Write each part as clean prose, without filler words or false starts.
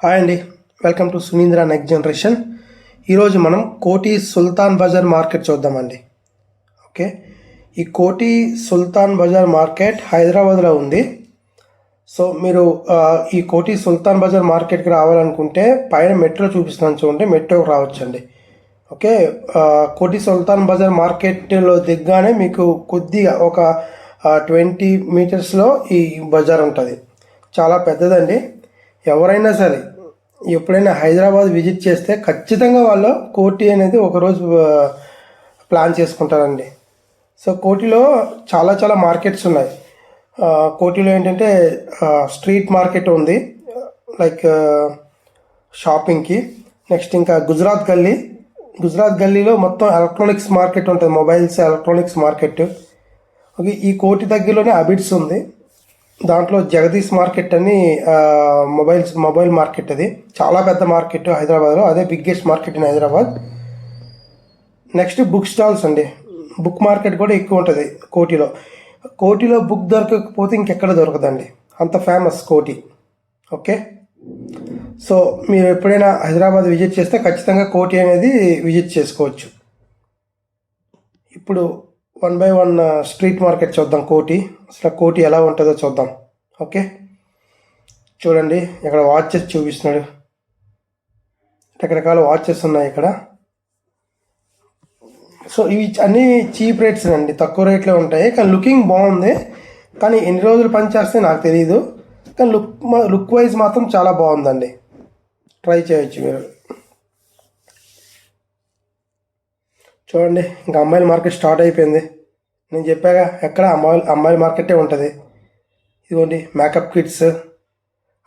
Hi అండి, welcome to Sunindra next generation. ఈరోజు మనం కోటి సుల్తాన్ బజార్ మార్కెట్ చూద్దామండి. ఓకే, ఈ కోటి సుల్తాన్ బజార్ మార్కెట్ హైదరాబాద్లో ఉంది. సో మీరు ఈ కోటి సుల్తాన్ బజార్ మార్కెట్కి రావాలనుకుంటే పైన మెట్రో చూపిస్తున్నాను చూడండి, మెట్రోకి రావచ్చండి. ఓకే, కోటి సుల్తాన్ బజార్ మార్కెట్లో దిగ్గానే మీకు కొద్దిగా ఒక 20 మీటర్స్లో ఈ బజార్ ఉంటుంది. చాలా పెద్దదండి. ఎవరైనా సరే ఎప్పుడైనా హైదరాబాద్ విజిట్ చేస్తే ఖచ్చితంగా వాళ్ళు కోటి అనేది ఒకరోజు ప్లాన్ చేసుకుంటారండి. సో కోటిలో చాలా చాలా మార్కెట్స్ ఉన్నాయి. కోటిలో ఏంటంటే స్ట్రీట్ మార్కెట్ ఉంది, లైక్ షాపింగ్కి. నెక్స్ట్ ఇంకా గుజరాత్ గల్లీలో మొత్తం ఎలక్ట్రానిక్స్ మార్కెట్ ఉంటుంది, మొబైల్స్ ఎలక్ట్రానిక్స్ మార్కెట్. ఓకే, ఈ కోటి దగ్గరలోనే అబిడ్స్ ఉంది. దాంట్లో జగదీష్ మార్కెట్ అని మొబైల్ మార్కెట్, అది చాలా పెద్ద మార్కెట్ హైదరాబాద్లో, అదే biggest market in Hyderabad. Next book stalls అండి, బుక్ మార్కెట్ కూడా ఎక్కువ ఉంటుంది కోటిలో బుక్ దొరకకపోతే ఇంకెక్కడ దొరకదండి, అంత ఫేమస్ కోటి. ఓకే, సో మీరు ఎప్పుడైనా హైదరాబాద్ విజిట్ చేస్తే ఖచ్చితంగా కోటి అనేది విజిట్ చేసుకోవచ్చు. ఇప్పుడు 1 by 1 స్ట్రీట్ మార్కెట్ చూద్దాం. అసలు కోటి ఎలా ఉంటుందో చూద్దాం. ఓకే, చూడండి ఇక్కడ వాచెస్ చూపిస్తున్నాడు, రకరకాల వాచెస్ ఉన్నాయి ఇక్కడ. సో ఇవి అన్నీ చీప్ రేట్స్ అండి, తక్కువ రేట్లో ఉంటాయి. కానీ లుకింగ్ బాగుంది, కానీ ఎన్ని రోజులు పనిచేస్తే నాకు తెలియదు. కానీ లుక్ వైజ్ మాత్రం చాలా బాగుందండి, ట్రై చేయొచ్చు మీరు. చూడండి, ఇంకా అమ్మాయిల మార్కెట్ స్టార్ట్ అయిపోయింది. నేను చెప్పాగా ఎక్కడ అమ్మాయిల మార్కెటే ఉంటుంది. ఇదిగోండి మేకప్ కిట్స్,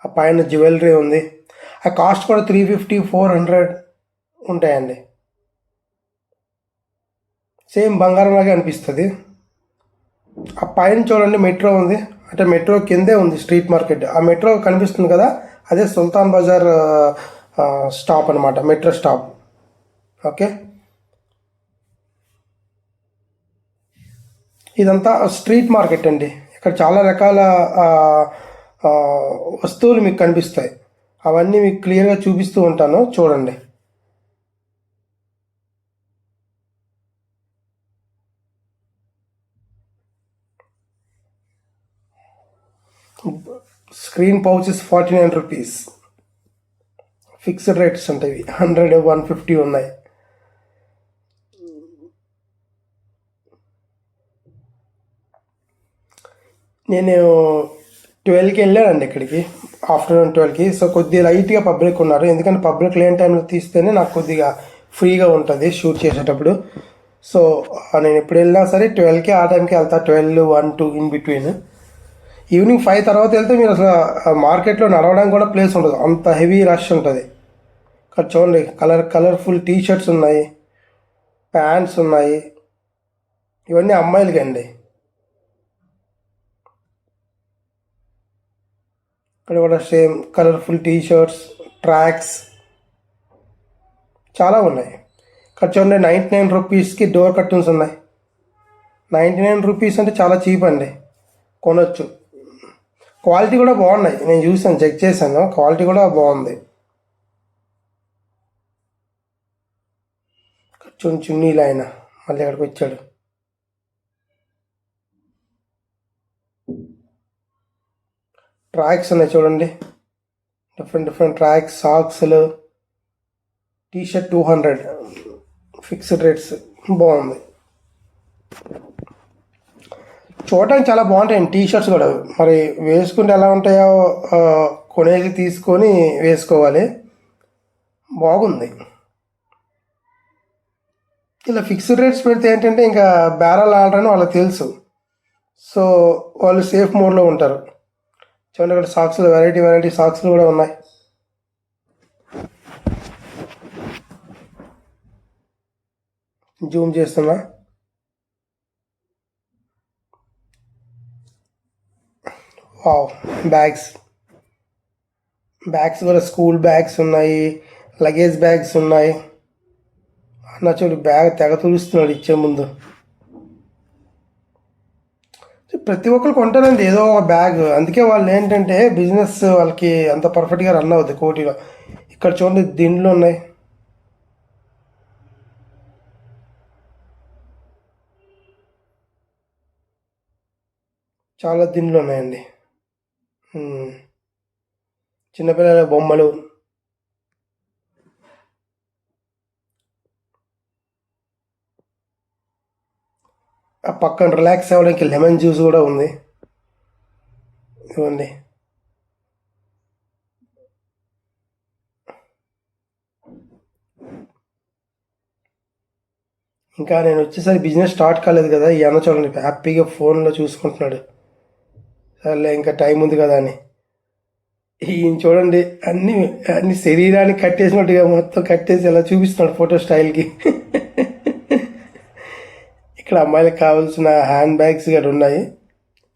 ఆ పైన జ్యువెలరీ ఉంది. ఆ కాస్ట్ కూడా 350-400 ఉంటాయండి. సేమ్ బంగారం లాగే అనిపిస్తుంది. ఆ పైన చూడండి మెట్రో ఉంది, అంటే మెట్రో కిందే ఉంది స్ట్రీట్ మార్కెట్. ఆ మెట్రో కనిపిస్తుంది కదా, అదే సుల్తాన్ బజార్ స్టాప్ అనమాట, మెట్రో స్టాప్. ఓకే, ఇదంతా స్ట్రీట్ మార్కెట్ అండి. ఇక్కడ చాలా రకాల వస్తువులు మీకు కనిపిస్తాయి, అవన్నీ మీకు క్లియర్గా చూపిస్తూ ఉంటాను, చూడండి. Screen pouches 49 rupees, fixed rates ఉంటాయి. 100-150 ఉన్నాయి. నేను 12కి వెళ్ళానండి ఇక్కడికి, ఆఫ్టర్నూన్ 12కి. సో కొద్దిగా లైట్గా పబ్లిక్ ఉన్నారు, ఎందుకంటే పబ్లిక్ లేని టైంలో తీస్తేనే నాకు కొద్దిగా ఫ్రీగా ఉంటుంది షూట్ చేసేటప్పుడు. సో నేను ఎప్పుడు వెళ్ళినా సరే 12కి ఆ టైంకి వెళ్తా, 12-1-2 ఇన్ బిట్వీన్. ఈవినింగ్ 5 తర్వాత వెళ్తే మీరు అసలు మార్కెట్లో నడవడానికి కూడా ప్లేస్ ఉండదు, అంత హెవీ రష్ ఉంటుంది. ఇక్కడ చూడండి, కలర్ఫుల్ టీ షర్ట్స్ ఉన్నాయి, ప్యాంట్స్ ఉన్నాయి, ఇవన్నీ అమ్మాయిలకి అండి. ఇక్కడ కూడా same colourful T shirts, tracks చాలా ఉన్నాయి. ఇక్కడ చూడండి 99 రూపీస్కి డోర్ కర్టన్స్ ఉన్నాయి. 99 రూపీస్ అంటే చాలా చీప్ అండి, కొనొచ్చు. క్వాలిటీ కూడా బాగున్నాయి, నేను చూసాను, చెక్ చేశాను, క్వాలిటీ కూడా బాగుంది. చున్నీలు ఆయన మళ్ళీ ఇక్కడికి వచ్చాడు. ట్రాక్స్ ఉన్నాయి చూడండి, డిఫరెంట్ ట్రాక్స్, సాక్స్లు. టీషర్ట్ 200, ఫిక్స్డ్ రేట్స్, బాగుంది. చూడటానికి చాలా బాగుంటాయండి టీషర్ట్స్ కూడా. మరి వేసుకుంటే ఎలా ఉంటాయో కొనేసి తీసుకొని వేసుకోవాలి, బాగుంది. ఇలా ఫిక్స్డ్ రేట్స్ పెడితే ఏంటంటే ఇంకా బేరాలు ఆడరని వాళ్ళకి తెలుసు, సో వాళ్ళు సేఫ్ మోడ్లో ఉంటారు. చూడండి, ఇక్కడ సాక్స్లు, వెరైటీ సాక్స్లు కూడా ఉన్నాయి. జూమ్ చేస్తున్నా. వావ్, బ్యాగ్స్ కూడా స్కూల్ బ్యాగ్స్ ఉన్నాయి, లగేజ్ బ్యాగ్స్ ఉన్నాయి. అన్న చూడు, బ్యాగ్ తెగ తులుస్తున్నాడు ఇచ్చే ముందు. ప్రతి ఒక్కరు కొంటారండి ఏదో ఒక బ్యాగ్. అందుకే వాళ్ళు ఏంటంటే బిజినెస్ వాళ్ళకి అంత పర్ఫెక్ట్గా రన్ అవుద్ది కోటిలో. ఇక్కడ చూడండి దిండ్లు ఉన్నాయి, చాలా దిండ్లు ఉన్నాయండి. చిన్నపిల్లల బొమ్మలు, ఆ పక్కన రిలాక్స్ అవ్వడానికి లెమన్ జ్యూస్ కూడా ఉంది. ఇవ్వండి, ఇంకా నేను వచ్చేసరికి బిజినెస్ స్టార్ట్ కాలేదు కదా, ఈ అన్న చూడండి హ్యాపీగా ఫోన్లో చూసుకుంటున్నాడు. సర్లే ఇంకా టైం ఉంది కదా అని. ఈయన చూడండి అన్ని అన్ని శరీరానికి కట్టేసినట్టుగా మొత్తం కట్టేసి ఎలా చూపిస్తున్నాడు ఫోటో స్టైల్కి. ఇక్కడ అమ్మాయిలకు కావాల్సిన హ్యాండ్ బ్యాగ్స్ కూడా ఉన్నాయి.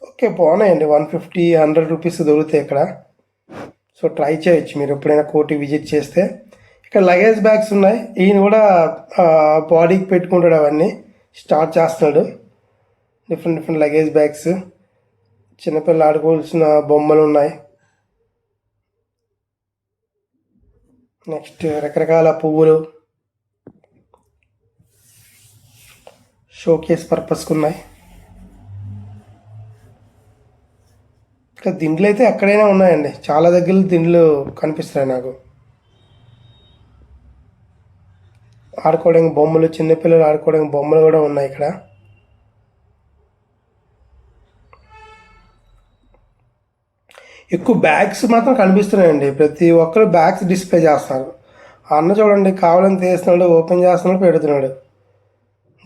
ఓకే, బాగున్నాయండి. 150 100 రూపీస్ దొరుకుతాయి ఇక్కడ. సో ట్రై చేయొచ్చు మీరు ఎప్పుడైనా కోటి విజిట్ చేస్తే. ఇక్కడ లగేజ్ బ్యాగ్స్ ఉన్నాయి. ఈయన కూడా బాడీకి పెట్టుకుంటాడు, అవన్నీ స్టార్ట్ చేస్తున్నాడు. డిఫరెంట్ డిఫరెంట్ లగేజ్ బ్యాగ్స్, చిన్నపిల్లలు ఆడుకోవాల్సిన బొమ్మలు ఉన్నాయి. నెక్స్ట్ రకరకాల పువ్వులు షోకేస్ పర్పస్కి ఉన్నాయి. ఇంకా దిండ్లు అయితే ఎక్కడైనా ఉన్నాయండి, చాలా దగ్గర దిండ్లు కనిపిస్తున్నాయి నాకు. ఆడుకోవడానికి బొమ్మలు, చిన్నపిల్లలు ఆడుకోవడానికి బొమ్మలు కూడా ఉన్నాయి ఇక్కడ. ఎక్కువ బ్యాగ్స్ మాత్రం కనిపిస్తున్నాయండి. ప్రతి ఒక్కరు బ్యాగ్స్ డిస్ప్లే చేస్తారు. ఆ అన్న చూడండి కావాలని తీస్తున్నాడు, ఓపెన్ చేస్తున్నాడు, పెడుతున్నాడు.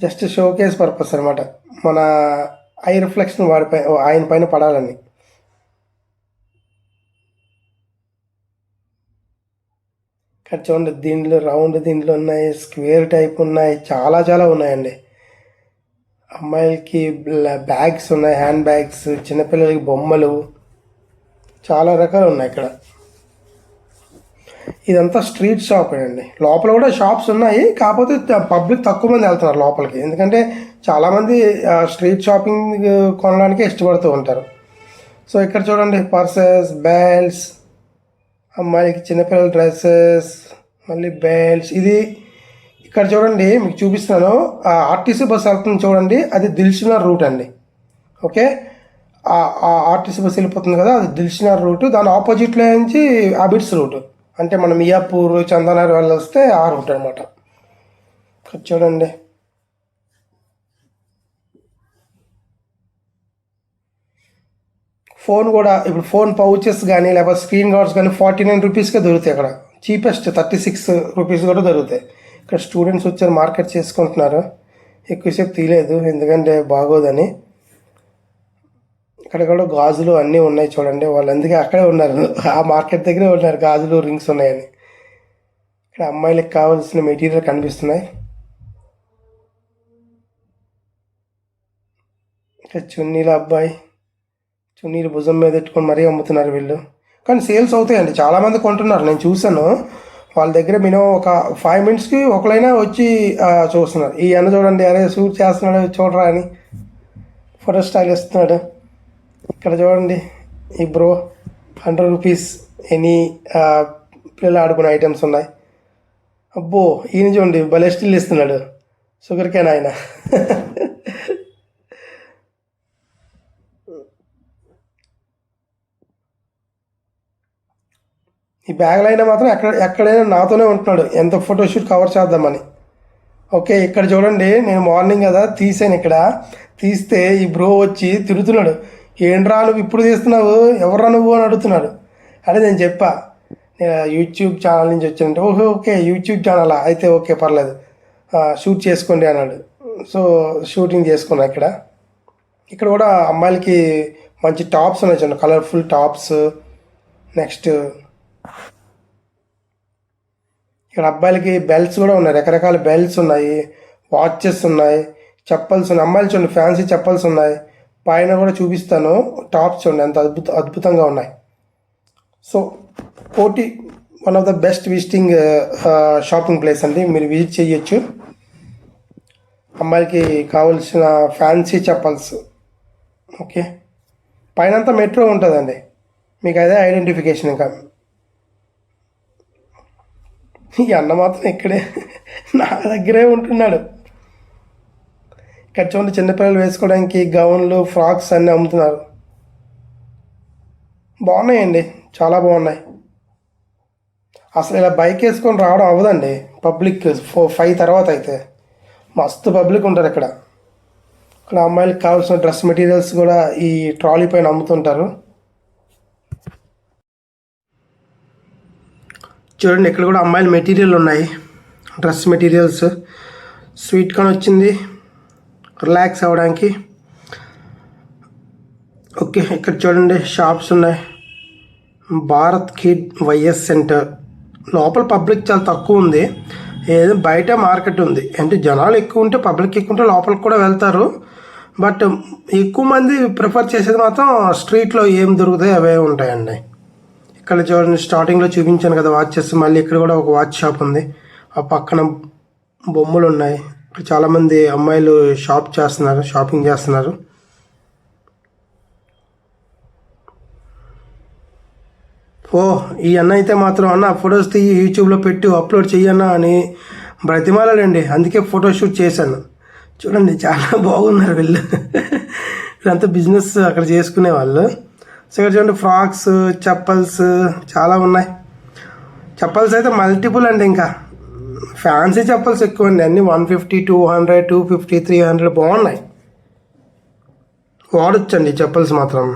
జస్ట్ షోకేస్ పర్పస్ అనమాట. మన ఐ రిఫ్లెక్షన్ వాడిపై ఆయన పైన పడాలని. ఇక్కడ చూడండి దీంట్లో రౌండ్ దీంట్లో ఉన్నాయి, స్క్వేర్ టైప్ ఉన్నాయి, చాలా చాలా ఉన్నాయండి. అమ్మాయిలకి బ్యాగ్స్ ఉన్నాయి, హ్యాండ్ బ్యాగ్స్, చిన్నపిల్లలకి బొమ్మలు, చాలా రకాలు ఉన్నాయి ఇక్కడ. ఇదంతా స్ట్రీట్ షాప్ అండి. లోపల కూడా షాప్స్ ఉన్నాయి, కాకపోతే పబ్లిక్ తక్కువ మంది వెళ్తున్నారు లోపలికి. ఎందుకంటే చాలామంది స్ట్రీట్ షాపింగ్ కొనడానికి ఇష్టపడుతూ ఉంటారు. సో ఇక్కడ చూడండి పర్సెస్, బెల్ట్స్, అమ్మాయికి చిన్నపిల్లల డ్రెస్సెస్, మళ్ళీ బెల్ట్స్. ఇది ఇక్కడ చూడండి మీకు చూపిస్తున్నాను. ఆర్టీసీ బస్ వెళ్తుంది చూడండి, అది దిల్సుఖ్నగర్ రూట్ అండి. ఓకే, ఆ ఆర్టీసీ బస్ వెళ్ళిపోతుంది కదా, అది దిల్సుఖ్నగర్ రూట్. దాని ఆపోజిట్లో నుంచి అబిడ్స్ రూట్, అంటే మనం మియాపూర్, చందానగర్ వెళ్ళొస్తే ఆ రూట్ అనమాట. చూడండి ఫోన్ కూడా, ఇప్పుడు ఫోన్ పౌచెస్ కానీ లేకపోతే స్క్రీన్ గార్డ్స్ కానీ 49 రూపీస్కే దొరుకుతాయి అక్కడ. చీపెస్ట్ 36 రూపీస్ కూడా దొరుకుతాయి. ఇక్కడ స్టూడెంట్స్ వచ్చారు, మార్కెట్ చేసుకుంటున్నారు. ఎక్కువసేపు తీయలేదు ఎందుకంటే బాగోదని. ఇక్కడ కూడా గాజులు అన్నీ ఉన్నాయి చూడండి. వాళ్ళు అందుకే అక్కడే ఉన్నారు, ఆ మార్కెట్ దగ్గరే ఉన్నారు, గాజులు రింగ్స్ ఉన్నాయని. ఇక్కడ అమ్మాయిలకు కావాల్సిన మెటీరియల్ కనిపిస్తున్నాయి. ఇక్కడ చున్నీల అబ్బాయి, చున్నీలు భుజం మీద పెట్టుకొని మరీ అమ్ముతున్నారు వీళ్ళు. కానీ సేల్స్ అవుతాయండి, చాలామంది కొంటున్నారు. నేను చూసాను వాళ్ళ దగ్గర మినిమం ఒక 5 మినిట్స్కి ఒకరైనా వచ్చి చూస్తున్నారు. ఈ అన్న చూడండి, అరే షూట్ చేస్తున్నాడు చూడరా అని ఫోటో స్టైల్ ఇస్తున్నాడు. ఇక్కడ చూడండి ఈ బ్రో 100 రూపీస్ ఎనీ పిల్లలు ఆడుకునే ఐటమ్స్ ఉన్నాయి. అబ్బో ఈయన చూడండి భలే స్టిల్ ఇస్తున్నాడు, షుగర్ క్యాన్ ఆయన. ఈ బ్యాగ్లో అయినా మాత్రం ఎక్కడైనా నాతోనే ఉంటున్నాడు, ఎంత ఫోటోషూట్ కవర్ చేద్దామని. ఓకే, ఇక్కడ చూడండి నేను మార్నింగ్ కదా తీసాను. ఇక్కడ తీస్తే ఈ బ్రో వచ్చి తిరుగుతున్నాడు, ఏంట్రా నువ్వు ఇప్పుడు తీస్తున్నావు, ఎవర్రా నువ్వు అని అడుగుతున్నాడు. అదే నేను చెప్పా, నేను యూట్యూబ్ ఛానల్ నుంచి వచ్చానంటే, ఓహో ఓకే యూట్యూబ్ ఛానలా, అయితే ఓకే పర్లేదు షూట్ చేసుకోండి అన్నాడు. సో షూటింగ్ చేసుకున్నా. ఇక్కడ కూడా అమ్మాయిలకి మంచి టాప్స్ ఉన్నాయి చూడండి, కలర్ఫుల్ టాప్స్. నెక్స్ట్ ఇక్కడ అబ్బాయిలకి బెల్ట్స్ కూడా ఉన్నాయి, రకరకాల బెల్ట్స్ ఉన్నాయి, వాచెస్ ఉన్నాయి, చెప్పల్స్ ఉన్నాయి. అమ్మాయిలు చూడండి ఫ్యాన్సీ చెప్పల్స్ ఉన్నాయి. పైన కూడా చూపిస్తాను, టాప్స్ చూడండి ఎంత అద్భుతంగా ఉన్నాయి. సో కోటి one of the best visiting shopping place అండి, మీరు విజిట్ చేయొచ్చు. అమ్మాయిలకి కావాల్సిన ఫ్యాన్సీ చెప్పల్స్. ఓకే. పైనంతా మెట్రో ఉంటుందండి, మీకు అదే ఐడెంటిఫికేషన్. ఇంకా ఈ అన్న మాత్రం ఇక్కడే నా దగ్గరే ఉంటున్నాడు. ఇక్కడ చూడండి, చిన్నపిల్లలు వేసుకోవడానికి గౌన్లు, ఫ్రాక్స్ అన్నీ అమ్ముతున్నారు. బాగున్నాయండి, చాలా బాగున్నాయి. అసలు ఇలా బైక్ వేసుకొని రావడం అవ్వదండి పబ్లిక్ 5 తర్వాత అయితే. మస్తు పబ్లిక్ ఉంటారు ఇక్కడ. ఇక్కడ అమ్మాయిలకు కావాల్సిన డ్రెస్ మెటీరియల్స్ కూడా ఈ ట్రాలీ పైన అమ్ముతుంటారు. చూడండి, ఇక్కడ కూడా అమ్మాయిల మెటీరియల్ ఉన్నాయి, డ్రెస్ మెటీరియల్స్. స్వీట్ కార్న్ వచ్చింది రిలాక్స్ అవ్వడానికి. ఓకే, ఇక్కడ చూడండి షాప్స్ ఉన్నాయి. Bharat kid YS centre. లోపల పబ్లిక్ చాలా తక్కువ ఉంది, ఏదో బయట మార్కెట్ ఉంది. అంటే జనాలు ఎక్కువ ఉంటే, పబ్లిక్ ఎక్కువ ఉంటే లోపలికి కూడా వెళ్తారు. బట్ ఎక్కువ మంది ప్రిఫర్ చేసేది మాత్రం స్ట్రీట్లో ఏం దొరుకుతాయి అవే ఉంటాయండి. ఇక్కడ చూడండి, స్టార్టింగ్లో చూపించాను కదా వాచెస్, మళ్ళీ ఇక్కడ కూడా ఒక వాచ్ షాప్ ఉంది. ఆ పక్కన బొమ్మలు ఉన్నాయి. ఇక్కడ చాలామంది అమ్మాయిలు షాపింగ్ చేస్తున్నారు. ఈ అన్న అయితే మాత్రం, అన్న ఫొటోస్ తీసి యూట్యూబ్లో పెట్టి అప్లోడ్ చెయ్యన్నా అని బ్రతిమాలండి. అందుకే ఫోటోషూట్ చేశాను. చూడండి, చాలా బాగున్నారు వీళ్ళు. వీళ్ళంతా బిజినెస్ అక్కడ చేసుకునే వాళ్ళు. సో ఇక్కడ చూడండి, ఫ్రాక్స్, చెప్పల్స్ చాలా ఉన్నాయి. చెప్పల్స్ అయితే మల్టిపుల్ అండి, ఇంకా ఫ్యాన్సీ చెప్పల్స్ ఎక్కువ అండి. అన్నీ 150, 200, 250, 300 బాగున్నాయి. వాడొచ్చండి చెప్పల్స్ మాత్రం.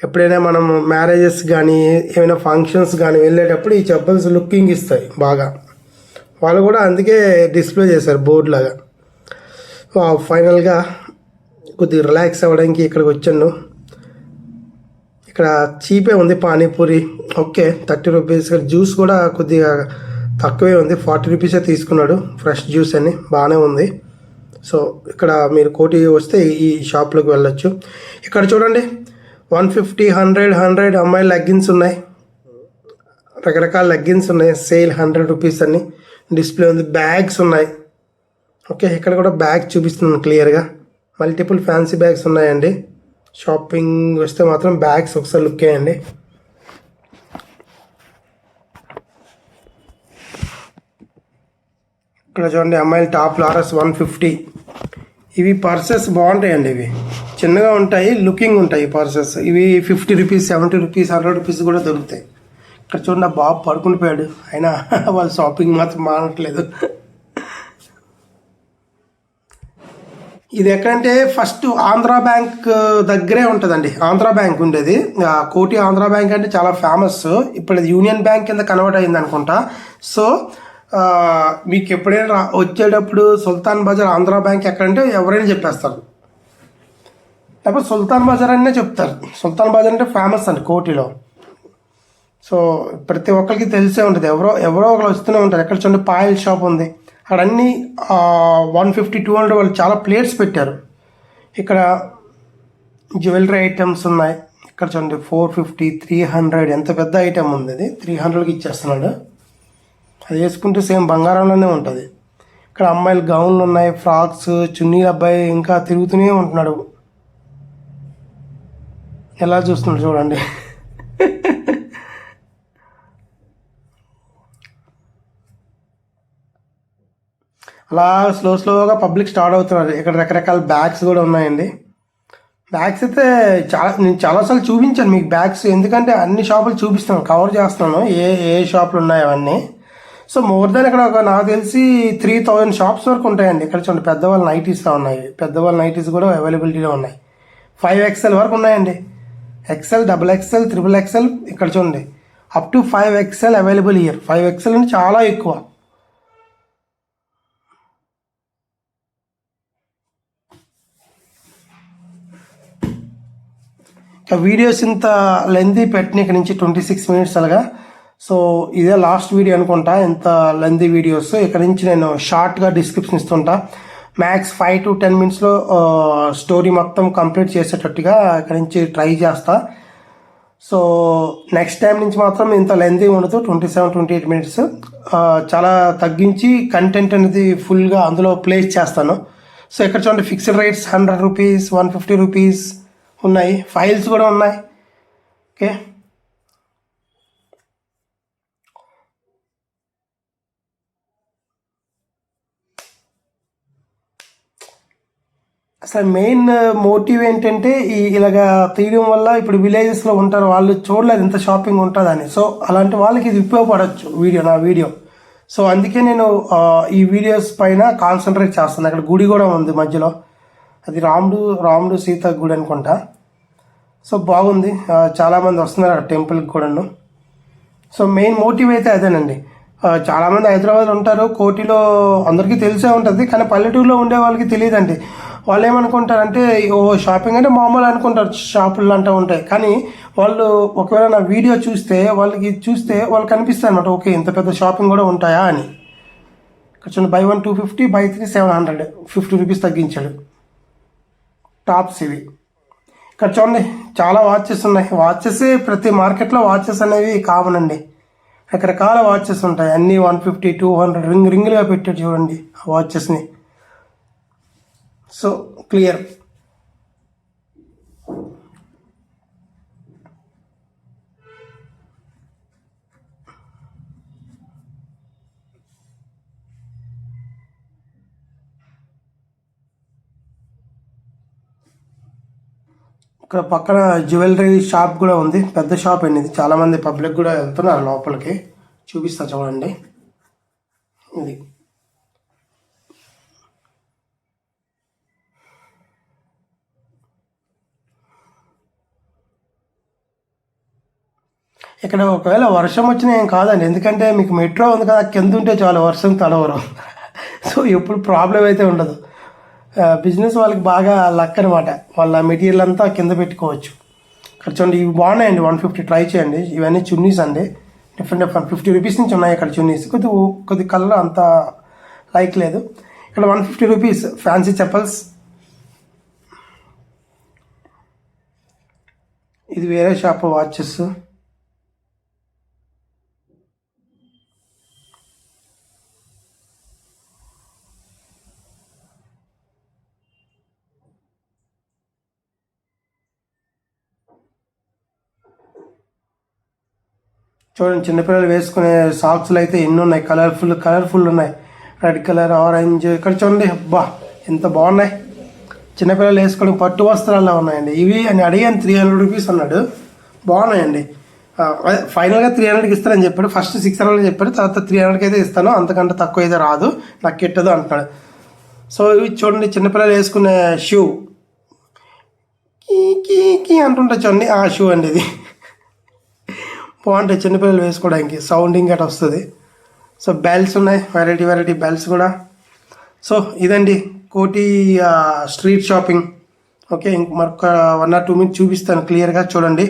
ఎప్పుడైనా మనం మ్యారేజెస్ కానీ ఏమైనా ఫంక్షన్స్ కానీ వెళ్ళేటప్పుడు ఈ చెప్పల్స్ లుకింగ్ ఇస్తాయి బాగా. వాళ్ళు కూడా అందుకే డిస్ప్లే చేశారు బోర్డు లాగా. ఫైనల్గా కొద్దిగా రిలాక్స్ అవ్వడానికి ఇక్కడికి వచ్చాను. ఇక్కడ చీపే ఉంది పానీపూరి. Okay, 30 rupees. ఇక్కడ జ్యూస్ కూడా కొద్దిగా తక్కువే ఉంది, 40 రూపీసే తీసుకున్నాడు. ఫ్రెష్ జ్యూస్ అని బాగానే ఉంది. సో ఇక్కడ మీరు కోటి వస్తే ఈ షాప్లోకి వెళ్ళొచ్చు. ఇక్కడ చూడండి, 150, 100 అమ్మాయి లెగ్గిన్స్ ఉన్నాయి. రకరకాల లెగ్గిన్స్ ఉన్నాయి. సేల్ 100 రూపీస్ అని డిస్ప్లే ఉంది. బ్యాగ్స్ ఉన్నాయి. ఓకే, ఇక్కడ కూడా బ్యాగ్ చూపిస్తున్నాను క్లియర్గా. మల్టిపుల్ ఫ్యాన్సీ బ్యాగ్స్ ఉన్నాయండి. షాపింగ్ వస్తే మాత్రం బ్యాగ్స్ ఒకసారి లుక్ వేయండి. ఇక్కడ చూడండి, అమ్మాయిల టాప్ లారస్ 150. ఇవి పర్సెస్ బాగుంటాయండి. ఇవి చిన్నగా ఉంటాయి, లుకింగ్ ఉంటాయి పర్సెస్. ఇవి 50 రూపీస్, 70 రూపీస్, 100 రూపీస్ కూడా దొరుకుతాయి. ఇక్కడ చూడండి, ఆ బాబు పడుకుని పోయాడు, అయినా వాళ్ళు షాపింగ్ మాత్రం మానట్లేదు. ఇది ఎక్కడంటే ఫస్ట్ ఆంధ్రా బ్యాంక్ దగ్గరే ఉంటుందండి. ఆంధ్రా బ్యాంక్ ఉండేది, కోటి ఆంధ్రా బ్యాంక్ అంటే చాలా ఫేమస్. ఇప్పుడు అది యూనియన్ బ్యాంక్ కింద కన్వర్ట్ అయింది అనుకుంటా. సో మీకు ఎప్పుడైనా వచ్చేటప్పుడు సుల్తాన్ బజార్ ఆంధ్రా బ్యాంక్ ఎక్కడంటే ఎవరైనా చెప్పేస్తారు, లేకపోతే సుల్తాన్ బజార్ అనే చెప్తారు. సుల్తాన్ బజార్ అంటే ఫేమస్ అండి కోటిలో. సో ప్రతి ఒక్కరికి తెలిసే ఉంటుంది, ఎవరో ఒకరు వస్తూనే ఉంటారు. ఎక్కడ చూడండి, పాయల్ షాప్ ఉంది. అక్కడ అన్నీ 150, 200 వాళ్ళు చాలా ప్లేట్స్ పెట్టారు. ఇక్కడ జ్యువెలరీ ఐటమ్స్ ఉన్నాయి. ఇక్కడ చూడండి, 450, 300 ఎంత పెద్ద ఐటమ్ ఉంది. అది 300కి ఇచ్చేస్తున్నాడు. అది వేసుకుంటే సేమ్ బంగారంలోనే ఉంటుంది. ఇక్కడ అమ్మాయిలు గౌన్లు ఉన్నాయి, ఫ్రాక్స్, చున్నీల అబ్బాయి ఇంకా తిరుగుతూనే ఉంటున్నాడు. ఎలా చూస్తున్నాడు చూడండి. అలా స్లోగా పబ్లిక్ స్టార్ట్ అవుతున్నారు. ఇక్కడ రకరకాల బ్యాగ్స్ కూడా ఉన్నాయండి. బ్యాగ్స్ అయితే నేను చాలాసార్లు చూపించాను మీకు బ్యాగ్స్, ఎందుకంటే అన్ని షాపులు చూపిస్తున్నాను, కవర్ చేస్తున్నాను ఏ షాపులు ఉన్నాయి అవన్నీ. సో మోర్ దాన్ ఇక్కడ నాకు తెలిసి 3000 షాప్స్ వరకు ఉంటాయండి. ఇక్కడ చూడండి, పెద్దవాళ్ళ నైటీస్ ఉన్నాయి. పెద్దవాళ్ళ నైటీస్ కూడా అవైలబిలిటీలో ఉన్నాయి. 5XL వరకు ఉన్నాయండి. XL, XXL, XXL. ఇక్కడ చూడండి, up to 5XL available year. 5XL అంటే చాలా ఎక్కువ. వీడియోస్ ఇంత లెంతీ పెట్టిన ఇక్కడ నుంచి 26 మినిట్స్ అలాగా. సో ఇదే లాస్ట్ వీడియో అనుకుంటా, ఇంత లెంతీ వీడియోస్. ఇక్కడ నుంచి నేను షార్ట్గా డిస్క్రిప్షన్ ఇస్తుంటా. మ్యాక్స్ 5 to 10 మినిట్స్లో స్టోరీ మొత్తం కంప్లీట్ చేసేటట్టుగా ఇక్కడ నుంచి ట్రై చేస్తా. సో నెక్స్ట్ టైం నుంచి మాత్రం ఇంత లెంతీ ఉండదు, 27-28 మినిట్స్. చాలా తగ్గించి కంటెంట్ అనేది ఫుల్గా అందులో ప్లేస్ చేస్తాను. సో ఇక్కడ చూడండి, ఫిక్స్డ్ రేట్స్ 100 రూపీస్, 150 రూపీస్, ఉన్నాయి, ఫైల్స్ కూడా ఉన్నాయి. ఓకే, అసలు మెయిన్ మోటివ్ ఏంటంటే ఇలాగా తీయడం వల్ల ఇప్పుడు విలేజెస్లో ఉంటారు వాళ్ళు, చూడలేదు ఎంత షాపింగ్ ఉంటుందని. సో అలాంటి వాళ్ళకి ఇది ఉపయోగపడవచ్చు నా వీడియో. సో అందుకే నేను ఈ వీడియోస్ పైన కాన్సన్ట్రేట్ చేస్తాను. అక్కడ గుడి కూడా ఉంది మధ్యలో, అది రాముడు సీత గుడి అనుకుంటా. సో బాగుంది, చాలామంది వస్తున్నారు ఆ టెంపుల్కి కూడాను. సో మెయిన్ మోటివ్ అయితే అదేనండి. చాలామంది హైదరాబాద్లో ఉంటారు, కోటిలో అందరికీ తెలిసే ఉంటుంది, కానీ పల్లెటూరులో ఉండే వాళ్ళకి తెలియదండి. వాళ్ళు ఏమనుకుంటారంటే షాపింగ్ అంటే మామూలు అనుకుంటారు, షాపులు అంటూ ఉంటాయి. కానీ వాళ్ళు ఒకవేళ నా వీడియో చూస్తే వాళ్ళకి అనిపిస్తుంది అనమాట, ఓకే ఇంత పెద్ద షాపింగ్ కూడా ఉంటాయా అని. ఇక్కడ చూడండి, బై 1 250, బై 3 700, 50 రూపీస్ తగ్గించాడు. టాప్స్ ఇవి. ఇక్కడ చూడండి చాలా వాచెస్ ఉన్నాయి. వాచెస్ ప్రతి మార్కెట్లో వాచెస్ అనేవి కామన్ అండి. రకరకాల వాచెస్ ఉంటాయి, అన్నీ 150 200 రింగులుగా పెట్టాడు చూడండి ఆ వాచెస్ని. So clear. ఇక్కడ పక్కన జ్యువెలరీ షాప్ కూడా ఉంది, పెద్ద షాప్ అండి ఇది. చాలామంది పబ్లిక్ కూడా వెళ్తున్నారు లోపలికి, చూపిస్తా చూడండి. ఇది ఇక్కడ ఒకవేళ వర్షం వచ్చినా ఏం కాదండి, ఎందుకంటే మీకు మెట్రో ఉంది కదా, కింద ఉంటే చాలు వర్షం తడవరు. సో ఎప్పుడు ప్రాబ్లం అయితే ఉండదు. బిజినెస్ వాళ్ళకి బాగా లక్ అనమాట, వాళ్ళ మెటీరియల్ అంతా కింద పెట్టుకోవచ్చు. ఇక్కడ చూడండి ఇవి బాగున్నాయండి, 150 ట్రై చేయండి. ఇవన్నీ చున్నీస్ అండి, డిఫరెంట్ 50 రూపీస్ నుంచి ఉన్నాయి ఇక్కడ చున్నీస్. కొద్ది కలర్ అంత లైక్ లేదు. ఇక్కడ 150 రూపీస్ ఫ్యాన్సీ చెప్పల్స్. ఇది వేరే షాప్ వాచెస్. చూడండి చిన్నపిల్లలు వేసుకునే సాక్స్లు అయితే ఎన్ని ఉన్నాయి, కలర్ఫుల్ ఉన్నాయి. Red colour, orange. ఇక్కడ చూడండి, అబ్బా ఎంత బాగున్నాయి. చిన్నపిల్లలు వేసుకొని పట్టు వస్త్రాల్లో ఉన్నాయండి. ఇవి అని అడిగాను, 300 రూపీస్ అన్నాడు. బాగున్నాయండి. ఫైనల్గా 300కి ఇస్తానని చెప్పాడు. ఫస్ట్ 600 చెప్పాడు, తర్వాత 300కి అయితే ఇస్తాను, అంతకంటే తక్కువ అయితే రాదు, నాకు కిట్టదు అంటున్నాడు. సో ఇవి చూడండి చిన్నపిల్లలు వేసుకునే షూ, కీ అంటుంటా చూడండి, ఆ షూ అండి ఇది. బాగుంటాయి చిన్నపిల్లలు వేసుకోవడానికి, సౌండింగ్ అట్లా వస్తుంది. సో బెల్ట్స్ ఉన్నాయి, వెరైటీ బెల్ట్స్ కూడా. సో ఇదండి కోటి స్ట్రీట్ షాపింగ్. ఓకే, మరొక 1 or 2 మినిట్స్ చూపిస్తాను క్లియర్గా చూడండి.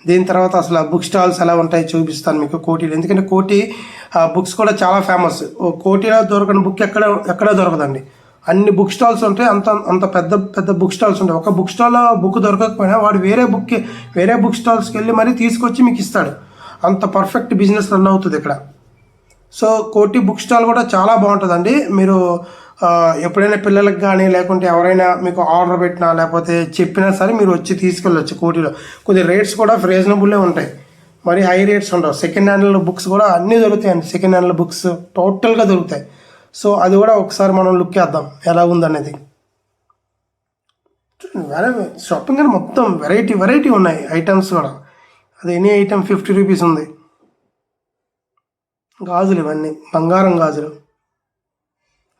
దీని తర్వాత అసలు బుక్ స్టాల్స్ ఎలా ఉంటాయి చూపిస్తాను మీకు కోటిలో. ఎందుకంటే కోటి బుక్స్ కూడా చాలా ఫేమస్. కోటిలో దొరకని బుక్ ఎక్కడ దొరకదండి. అన్ని బుక్ స్టాల్స్ ఉంటాయి, అంత పెద్ద బుక్ స్టాల్స్ ఉంటాయి. ఒక బుక్ స్టాల్లో బుక్ దొరకకపోయినా వాడు వేరే బుక్ స్టాల్స్కి వెళ్ళి మరీ తీసుకొచ్చి మీకు ఇస్తాడు. అంత పర్ఫెక్ట్ బిజినెస్ రన్ అవుతుంది ఇక్కడ. సో కోటి బుక్ స్టాల్ కూడా చాలా బాగుంటుందండి. మీరు ఎప్పుడైనా పిల్లలకు కానీ లేకుంటే ఎవరైనా మీకు ఆర్డర్ పెట్టినా లేకపోతే చెప్పినా సరే మీరు వచ్చి తీసుకెళ్ళొచ్చు. కోటిలో కొద్దిగా రేట్స్ కూడా రీజనబుల్లే ఉంటాయి, మరి హై రేట్స్ ఉండవు. సెకండ్ హ్యాండ్ బుక్స్ కూడా అన్నీ దొరుకుతాయండి, సెకండ్ హ్యాండ్ బుక్స్ టోటల్గా దొరుకుతాయి. సో అది కూడా ఒకసారి మనం లుక్ వేద్దాం ఎలా ఉందనేది. షాపింగ్ అని మొత్తం వెరైటీ ఉన్నాయి ఐటమ్స్ కూడా. అది ఎనీ ఐటమ్ 50 రూపీస్ ఉంది. గాజులు, ఇవన్నీ బంగారం గాజులు,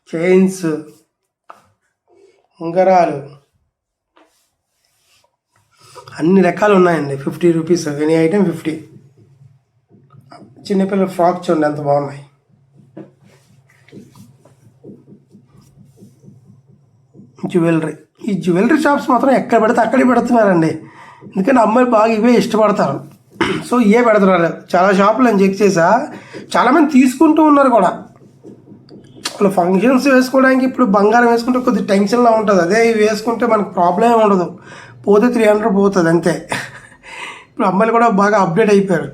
చైన్స్, ఉంగరాలు, అన్ని రకాలు ఉన్నాయండి. 50 రూపీస్ ఎనీ ఐటమ్ 50. చిన్నపిల్లల ఫ్రాక్ చూడండి ఎంత బాగున్నాయి. ఈ జ్యువెలరీ షాప్స్ మాత్రం ఎక్కడ పెడితే అక్కడే పెడుతున్నారండి. ఎందుకంటే అమ్మాయిలు బాగా ఇవే ఇష్టపడతారు. సో ఇవే పెడుతున్నారు. చాలా షాపులు నేను చెక్ చేసా, చాలామంది తీసుకుంటూ ఉన్నారు కూడా. వాళ్ళు ఫంక్షన్స్ వేసుకోవడానికి ఇప్పుడు బంగారం వేసుకుంటే కొద్దిగా టెన్షన్లా ఉంటుంది. అదే ఇవి వేసుకుంటే మనకు ప్రాబ్లం ఏమి ఉండదు, పోతే 300 పోతుంది అంతే. ఇప్పుడు అమ్మాయిలు కూడా బాగా అప్డేట్ అయిపోయారు.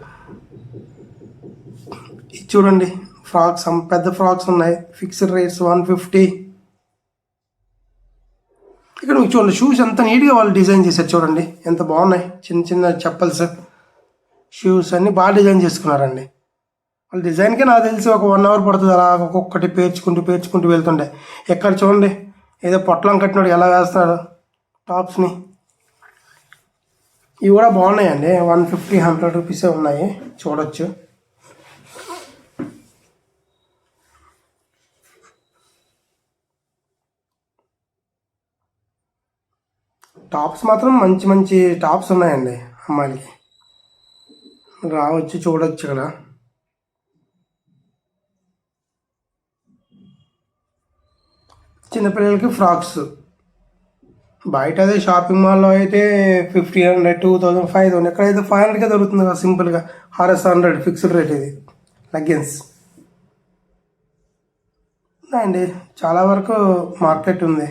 ఇది చూడండి ఫ్రాక్స్, పెద్ద ఫ్రాక్స్ ఉన్నాయి, ఫిక్స్డ్ రేట్స్ 150. ఇక్కడ చూడండి, షూస్ ఎంత నీట్గా వాళ్ళు డిజైన్ చేశారు చూడండి, ఎంత బాగున్నాయి. చిన్న చిన్న చెప్పల్స్, షూస్ అన్నీ బాగా డిజైన్ చేసుకున్నారండి. వాళ్ళ డిజైన్కే నాకు తెలిసి ఒక 1 అవర్ పడుతుంది అలా ఒక్కొక్కటి పేర్చుకుంటూ వెళ్తుండే. ఎక్కడ చూడండి ఏదో పొట్లం కట్టినాడు ఎలా వేస్తున్నాడు టాప్స్ని. ఇవి కూడా బాగున్నాయండి, 150-100 రూపీసే ఉన్నాయి, చూడొచ్చు. టాప్స్ మాత్రం మంచి మంచి టాప్స్ ఉన్నాయండి అమ్మాయిలకి. రావచ్చు, చూడొచ్చు. ఇక్కడ చిన్నపిల్లలకి ఫ్రాక్స్ బయట అదే షాపింగ్ మాల్లో అయితే 1500, 2000, 5000, ఎక్కడైతే 500కే దొరుకుతుంది కదా సింపుల్గా. RS100 ఫిక్స్డ్ రేట్ ఇది. లెగ్గిన్స్ అండి, చాలా వరకు మార్కెట్ ఉంది.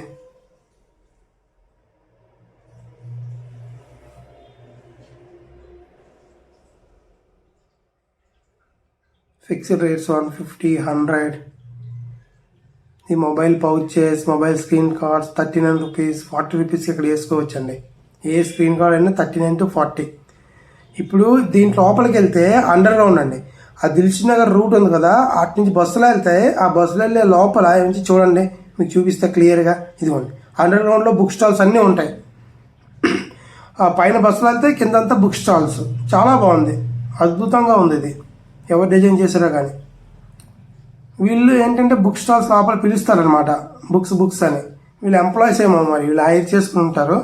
Fixed rates 150, 100. ఈ mobile pouches, mobile screen cards 39 rupees, 40 rupees ఇక్కడ వేసుకోవచ్చండి. ఏ స్క్రీన్ కార్డ్ అయినా 39 to 40. ఇప్పుడు దీని లోపలికి వెళ్తే అండర్ గ్రౌండ్ అండి. ఆ దిల్సుఖ్ నగర్ రూట్ ఉంది కదా, అటు నుంచి బస్సులో వెళ్తాయి. ఆ బస్సులో వెళ్ళే లోపల నుంచి చూడండి, మీకు చూపిస్తే క్లియర్గా. ఇదిగోండి, అండర్ గ్రౌండ్లో బుక్ స్టాల్స్ అన్నీ ఉంటాయి. ఆ పైన బస్సులో వెళ్తే కిందంతా బుక్ స్టాల్స్. చాలా బాగుంది, అద్భుతంగా ఉంది. ఇది ఎవరు డిజైన్ చేశారో కానీ. వీళ్ళు ఏంటంటే బుక్ స్టాల్స్ లోపల పిలుస్తారనమాట, బుక్స్ అని. వీళ్ళు ఎంప్లాయీస్ ఏమో మరి, వీళ్ళు హైర్ చేసుకుని ఉంటారు.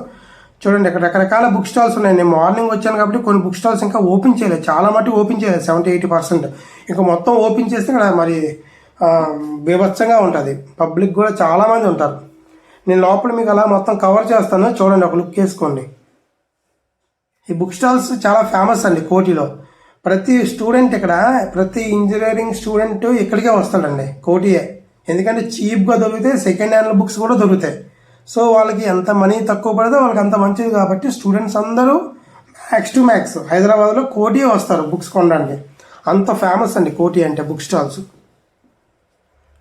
చూడండి, ఇక్కడ రకరకాల బుక్ స్టాల్స్ ఉన్నాయి. నేను మార్నింగ్ వచ్చాను కాబట్టి కొన్ని బుక్ స్టాల్స్ ఇంకా ఓపెన్ చేయలేదు, చాలా మటుకు ఓపెన్ చేయలేదు, 70-80%. ఇంకా మొత్తం ఓపెన్ చేస్తే ఇక్కడ మరి బీభత్సంగా ఉంటుంది. పబ్లిక్ కూడా చాలామంది ఉంటారు. నేను లోపల మీకు అలా మొత్తం కవర్ చేస్తాను, చూడండి, ఒక లుక్ వేసుకోండి. ఈ బుక్ స్టాల్స్ చాలా ఫేమస్ అండి కోటిలో. ప్రతి స్టూడెంట్ ఇక్కడ, ప్రతి ఇంజనీరింగ్ స్టూడెంట్ ఇక్కడికే వస్తాడండి, కోటియే. ఎందుకంటే చీప్గా దొరుకుతాయి, సెకండ్ హ్యాండ్ బుక్స్ కూడా దొరుకుతాయి. సో వాళ్ళకి ఎంత మనీ తక్కువ పడితే వాళ్ళకి అంత మంచిది కాబట్టి స్టూడెంట్స్ అందరూ మ్యాక్స్ టు మ్యాక్స్ హైదరాబాద్లో కోటియే వస్తారు బుక్స్ కొనడానికి. అంత ఫేమస్ అండి కోటి అంటే బుక్ స్టాల్స్.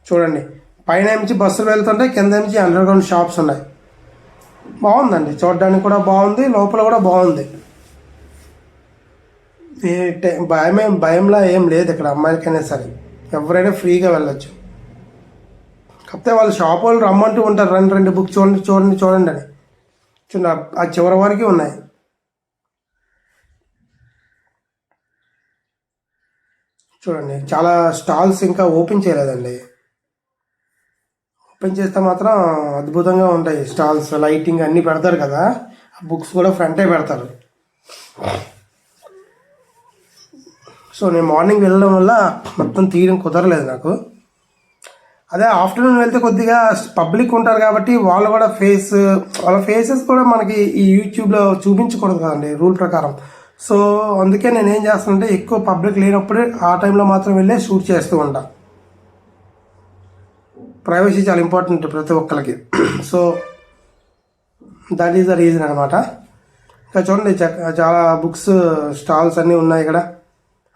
చూడండి, పైన నుంచి బస్సులు వెళ్తుంటే కింద నుంచి అండర్ గ్రౌండ్ షాప్స్ ఉన్నాయి. బాగుందండి, చూడడానికి కూడా బాగుంది, లోపల కూడా బాగుంది. భయంలా ఏం లేదు ఇక్కడ. అమ్మాయిలకైనా సరే ఎవరైనా ఫ్రీగా వెళ్ళొచ్చు. కాకపోతే వాళ్ళు షాప్ వాళ్ళు రమ్మంటూ ఉంటారు, రెండు బుక్ చూడండి అని. చూడండి, ఆ చివరి వరకు ఉన్నాయి. చూడండి, చాలా స్టాల్స్ ఇంకా ఓపెన్ చేయలేదండి. ఓపెన్ చేస్తే మాత్రం అద్భుతంగా ఉంటాయి స్టాల్స్. లైటింగ్ అన్నీ పెడతారు కదా, బుక్స్ కూడా ఫ్రంటే పెడతారు. సో నేను మార్నింగ్ వెళ్ళడం వల్ల మొత్తం తీయడం కుదరలేదు నాకు. అదే ఆఫ్టర్నూన్ వెళ్తే కొద్దిగా పబ్లిక్ ఉంటారు కాబట్టి వాళ్ళ వాళ్ళ ఫేసెస్ కూడా మనకి ఈ యూట్యూబ్లో చూపించకూడదు కదండి రూల్ ప్రకారం. సో అందుకే నేను ఏం చేస్తానంటే ఎక్కువ పబ్లిక్ లేనప్పుడే ఆ టైంలో మాత్రం వెళ్ళి షూట్ చేస్తూ ఉంటా. ప్రైవసీ చాలా ఇంపార్టెంట్ ప్రతి ఒక్కరికి. So that is the reason అనమాట. ఇంకా చూడండి, చాలా బుక్స్ స్టాల్స్ అన్నీ ఉన్నాయి ఇక్కడ.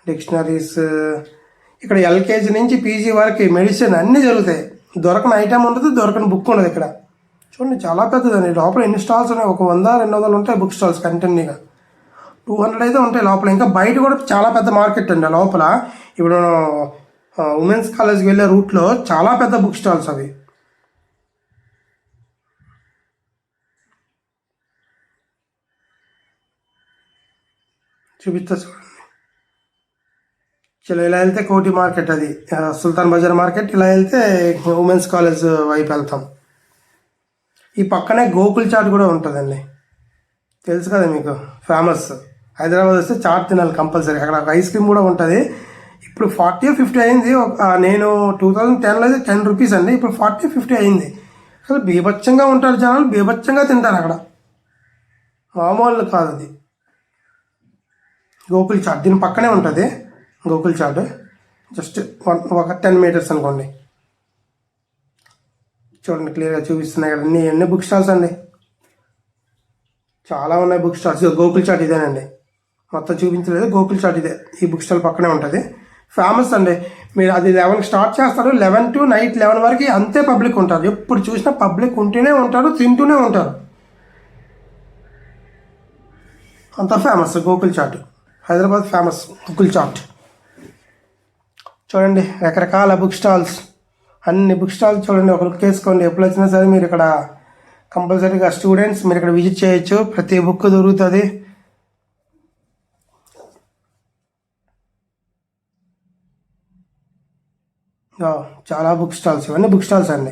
డిక్షనరీస్, ఇక్కడ ఎల్కేజీ నుంచి పీజీ వరకు మెడిసిన్ అన్నీ జరుగుతాయి. దొరకని ఐటమ్ ఉండదు, దొరకని బుక్ ఉండదు ఇక్కడ. చూడండి, చాలా పెద్దదండి. లోపల ఎన్ని స్టాల్స్ ఉన్నాయి, ఒక 100-200 ఉంటాయి బుక్ స్టాల్స్ కంటిన్యూగా. 200 అయితే ఉంటాయి లోపల. ఇంకా బయట కూడా చాలా పెద్ద మార్కెట్ అండి లోపల. ఇప్పుడు ఉమెన్స్ కాలేజ్కి వెళ్ళే రూట్లో చాలా పెద్ద బుక్ స్టాల్స్ అవి. చూపిస్తా చూడండి. చలో ఇలా వెళ్తే కోటి మార్కెట్, అది సుల్తాన్ బజార్ మార్కెట్. ఇలా వెళ్తే ఉమెన్స్ కాలేజ్ వైపు వెళ్తాం. ఈ పక్కనే గోకుల్ చాట్ కూడా ఉంటుందండి, తెలుసు కదా మీకు, ఫేమస్. హైదరాబాద్ వస్తే చాట్ తినాలి కంపల్సరీ. అక్కడ ఐస్ క్రీమ్ కూడా ఉంటుంది. ఇప్పుడు 40-50 అయింది. నేను 2010లో అయితే 10 రూపీస్ అండి, ఇప్పుడు 40-50 అయింది. అసలు బీభత్సంగా ఉంటారు జనాలు, బీభత్సంగా తింటారు అక్కడ, మామూలు కాదు అది. గోకుల్ చాట్ దీని పక్కనే ఉంటుంది. గోకుల్ చాట్ జస్ట్ ఒక 10 మీటర్స్ అనుకోండి. చూడండి, క్లియర్గా చూపిస్తున్నాయి కదా. అన్ని బుక్ స్టాల్స్ అండి, చాలా ఉన్నాయి బుక్ స్టాల్స్. గోకుల్ చాట్ ఇదేనండి, మొత్తం చూపించలేదు. గోకుల్ చాట్ ఇదే, ఈ బుక్ స్టాల్ పక్కనే ఉంటుంది. ఫేమస్ అండి. మీరు అది 11కి స్టార్ట్ చేస్తారు, 11 to నైట్ 11 వరకు అంతే పబ్లిక్ ఉంటారు. ఎప్పుడు చూసినా పబ్లిక్ ఉంటూనే ఉంటారు, తింటూనే ఉంటారు. అంత ఫేమస్ గోకుల్ చాట్. హైదరాబాద్ ఫేమస్ గోకుల్ చాట్. చూడండి రకరకాల బుక్ స్టాల్స్, అన్ని బుక్ స్టాల్స్ చూడండి, ఒక లుక్ వేసుకోండి. ఎప్పుడు వచ్చినా సరే మీరు ఇక్కడ కంపల్సరీగా స్టూడెంట్స్ మీరు ఇక్కడ విజిట్ చేయొచ్చు. ప్రతి బుక్ దొరుకుతుంది. చాలా బుక్ స్టాల్స్, ఇవన్నీ బుక్ స్టాల్స్ అండి.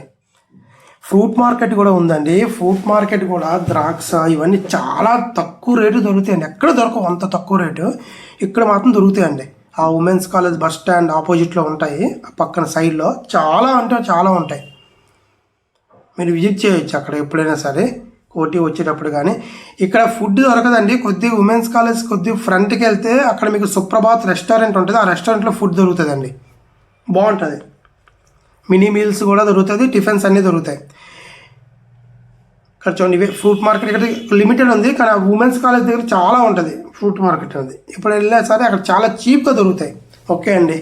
ఫ్రూట్ మార్కెట్ కూడా ఉందండి. ఫ్రూట్ మార్కెట్ కూడా ద్రాక్ష ఇవన్నీ చాలా తక్కువ రేటు దొరుకుతాయండి. ఎక్కడ దొరకవు అంత తక్కువ రేటు, ఇక్కడ మాత్రం దొరుకుతాయండి. ఆ ఉమెన్స్ కాలేజ్ బస్ స్టాండ్ ఆపోజిట్లో ఉంటాయి, పక్కన సైడ్లో చాలా అంటే చాలా ఉంటాయి. మీరు విజిట్ చేయొచ్చు అక్కడ ఎప్పుడైనా సరే కోటి వచ్చేటప్పుడు. కానీ ఇక్కడ ఫుడ్ దొరకదండి. కొద్దిగా ఉమెన్స్ కాలేజ్ కొద్దిగా ఫ్రంట్కి వెళ్తే అక్కడ మీకు సుప్రభాత్ రెస్టారెంట్ ఉంటుంది. ఆ రెస్టారెంట్లో ఫుడ్ దొరుకుతుందండి, బాగుంటుంది. మినీ మీల్స్ కూడా దొరుకుతుంది, టిఫిన్స్ అన్నీ దొరుకుతాయి. ఇక్కడ చూడండి ఫ్రూట్ మార్కెట్ ఇక్కడ లిమిటెడ్ ఉంది, కానీ ఉమెన్స్ కాలేజ్ దగ్గర చాలా ఉంటుంది ఫ్రూట్ మార్కెట్ ఉంది. ఇప్పుడు వెళ్ళినా సరే అక్కడ చాలా చీప్గా దొరుకుతాయి. ఓకే అండి,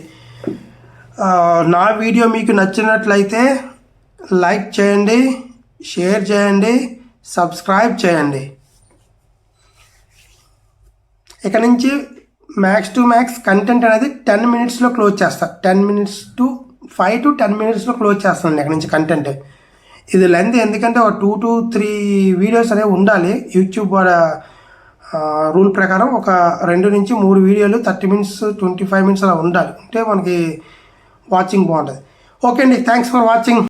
నా వీడియో మీకు నచ్చినట్లయితే లైక్ చేయండి, షేర్ చేయండి, సబ్స్క్రైబ్ చేయండి. ఇక నుంచి మ్యాక్స్ టు మ్యాక్స్ కంటెంట్ అనేది 10 minutesలో క్లోజ్ చేస్తా. 10 minutes to 5 to 10 minutesలో క్లోజ్ చేస్తానండి ఇక్కడ నుంచి కంటెంట్. ఇది లెంత్ ఎందుకంటే ఒక 2 to 3 వీడియోస్ అనేవి ఉండాలి. యూట్యూబ్ రూల్ ప్రకారం ఒక 2 నుంచి 3 వీడియోలు 30 minutes 25 minutes అలా ఉండాలి. అంటే మనకి వాచింగ్ బాగుంటుంది. ఓకే అండి, థ్యాంక్స్ ఫర్ వాచింగ్.